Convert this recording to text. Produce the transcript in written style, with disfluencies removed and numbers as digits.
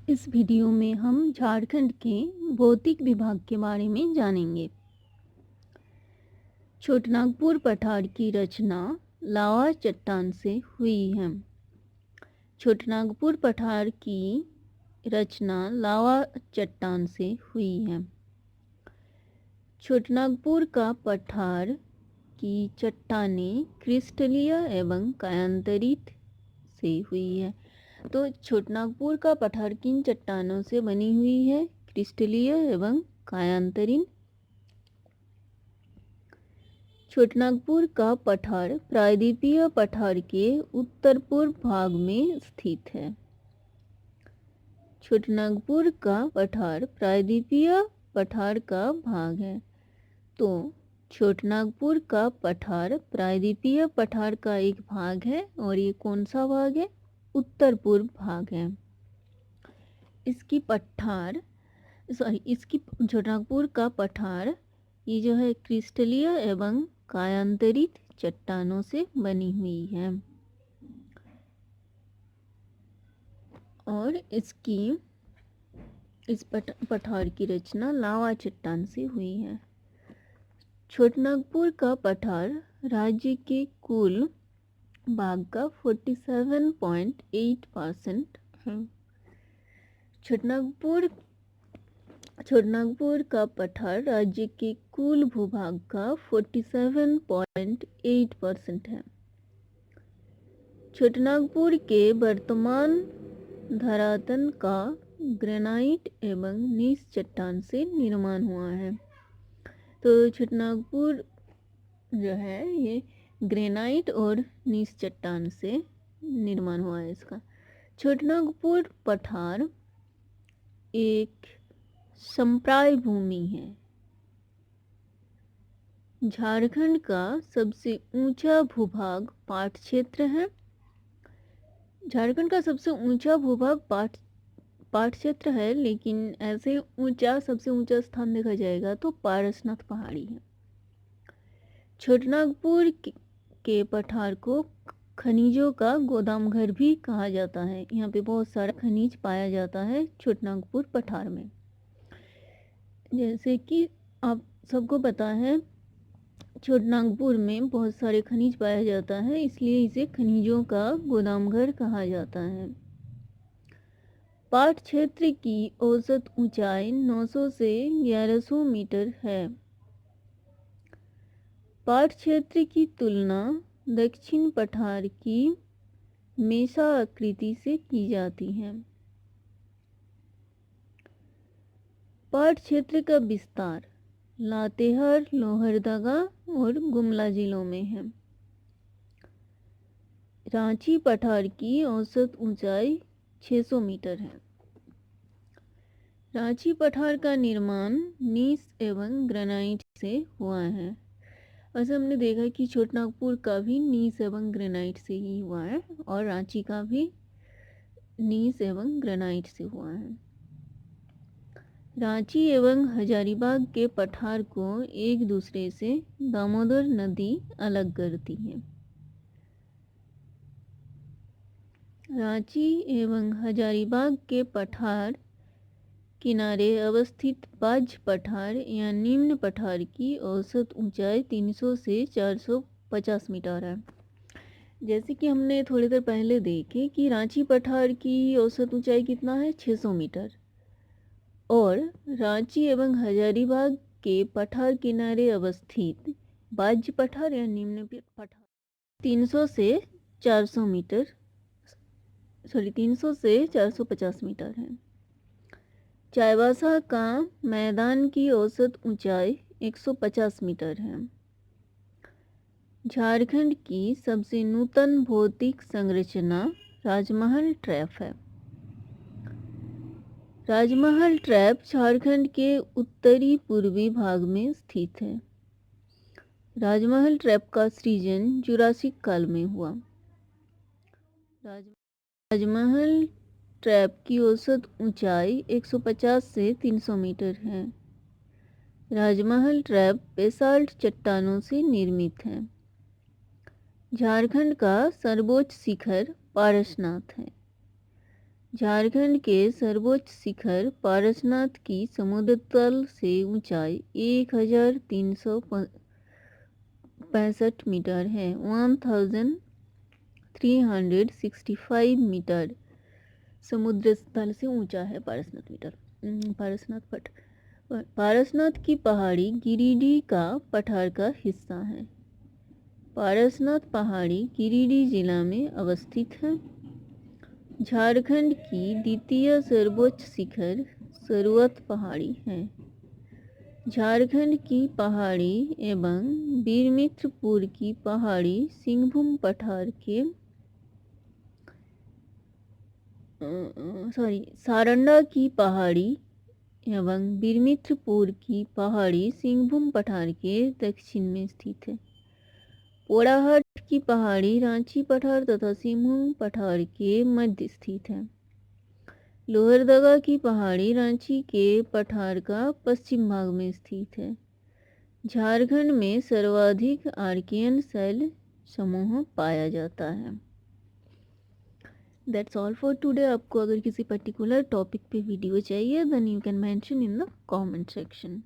इस वीडियो में हम झारखंड के भौतिक विभाग के बारे में जानेंगे। छोटानागपुर पठार की रचना लावा चट्टान से हुई है। छोटानागपुर पठार की रचना लावा चट्टान से हुई है। छोटानागपुर का पठार की चट्टानें क्रिस्टलीय एवं कायांतरित से हुई है। तो छोटानागपुर का पठार किन चट्टानों से बनी हुई है? क्रिस्टलीय एवं कायांतरित। छोटानागपुर का पठार प्रायद्वीपीय पठार के उत्तर पूर्व भाग में स्थित है। छोटानागपुर का पठार प्रायद्वीपीय पठार का भाग है। तो छोटानागपुर का पठार प्रायद्वीपीय पठार का एक भाग है और ये कौन सा भाग है? उत्तर पूर्व भाग है। इसकी छोटानागपुर का पठार ये जो है क्रिस्टलीय एवं कायांतरित चट्टानों से बनी हुई है और इस पठार की रचना लावा चट्टान से हुई है। छोटानागपुर का पठार राज्य के कुल भाग का 47.8% है। छोटानागपुर का पठार राज्य के कुल भूभाग का 47.8% है। छोटानागपुर के वर्तमान धरातल का ग्रेनाइट एवं नीस चट्टान से निर्माण हुआ है। तो छोटानागपुर जो है ये ग्रेनाइट और नीस चट्टान से निर्माण हुआ है इसका। छोटानागपुर पठार एक संप्राय भूमि है। झारखंड का सबसे ऊंचा भूभाग पाट क्षेत्र है। झारखंड का सबसे ऊंचा भूभाग पाट क्षेत्र है, लेकिन ऐसे सबसे ऊंचा स्थान देखा जाएगा तो पारसनाथ पहाड़ी है। छोटानागपुर के पठार को खनिजों का गोदाम घर भी कहा जाता है। यहाँ पे बहुत सारा खनिज पाया जाता है छोटानागपुर पठार में। जैसे कि आप सबको पता है छोटानागपुर में बहुत सारे खनिज पाया जाता है, इसलिए इसे खनिजों का गोदाम घर कहा जाता है। पाट क्षेत्र की औसत ऊंचाई 900 से 1100 मीटर है। पाट क्षेत्र की तुलना दक्षिण पठार की मेसा आकृति से की जाती है। पाट क्षेत्र का विस्तार लातेहार, लोहरदगा और गुमला जिलों में है। रांची पठार की औसत ऊंचाई 600 मीटर है। रांची पठार का निर्माण नीस एवं ग्रेनाइट से हुआ है। वैसे हमने देखा कि छोटानागपुर का भी नीस एवं ग्रेनाइट से ही हुआ है और रांची का भी नीस एवं ग्रेनाइट से हुआ है। रांची एवं हजारीबाग के पठार को एक दूसरे से दामोदर नदी अलग करती है। रांची एवं हजारीबाग के पठार किनारे अवस्थित बाह्य पठार या निम्न पठार की औसत ऊंचाई 300 से 450 मीटर है। जैसे कि हमने थोड़ी देर पहले देखे कि रांची पठार की औसत ऊंचाई कितना है? 600 मीटर और रांची एवं हजारीबाग के पठार किनारे अवस्थित बाह्य पठार या निम्न पठार 300 से 450 मीटर है। चाईबासा का मैदान की औसत ऊंचाई 150 मीटर है। झारखंड की सबसे नूतन भौतिक संरचना राजमहल ट्रैप है। राजमहल ट्रैप झारखंड के उत्तरी पूर्वी भाग में स्थित है। राजमहल ट्रैप का सृजन जुरासिक काल में हुआ। राजमहल ट्रैप की औसत ऊंचाई 150 से 300 मीटर है। राजमहल ट्रैप बेसाल्ट चट्टानों से निर्मित है। झारखंड का सर्वोच्च शिखर पारसनाथ है। झारखंड के सर्वोच्च शिखर पारसनाथ की समुद्र तल से ऊंचाई 1365 मीटर है। 1365 मीटर समुद्र तल से ऊंचा है पारसनाथ पठार। पारसनाथ की पहाड़ी गिरिडीह का पठार का हिस्सा है। पारसनाथ पहाड़ी गिरिडीह जिला में अवस्थित है। झारखंड की द्वितीय सर्वोच्च शिखर सर्वत पहाड़ी है। झारखंड की पहाड़ी एवं बीरमित्रपुर की पहाड़ी सिंहभूम पठार के सारंडा की पहाड़ी एवं बीरमित्रपुर की पहाड़ी सिंहभूम पठार के दक्षिण में स्थित है। पोड़ाहाट की पहाड़ी रांची पठार तथा सिंहभूम पठार के मध्य स्थित है। लोहरदगा की पहाड़ी रांची के पठार का पश्चिम भाग में स्थित है। झारखंड में सर्वाधिक आर्कियन शैल समूह पाया जाता है। That's all for today. आपको अगर किसी पर्टिकुलर टॉपिक पे वीडियो चाहिए then you can mention in the comment section.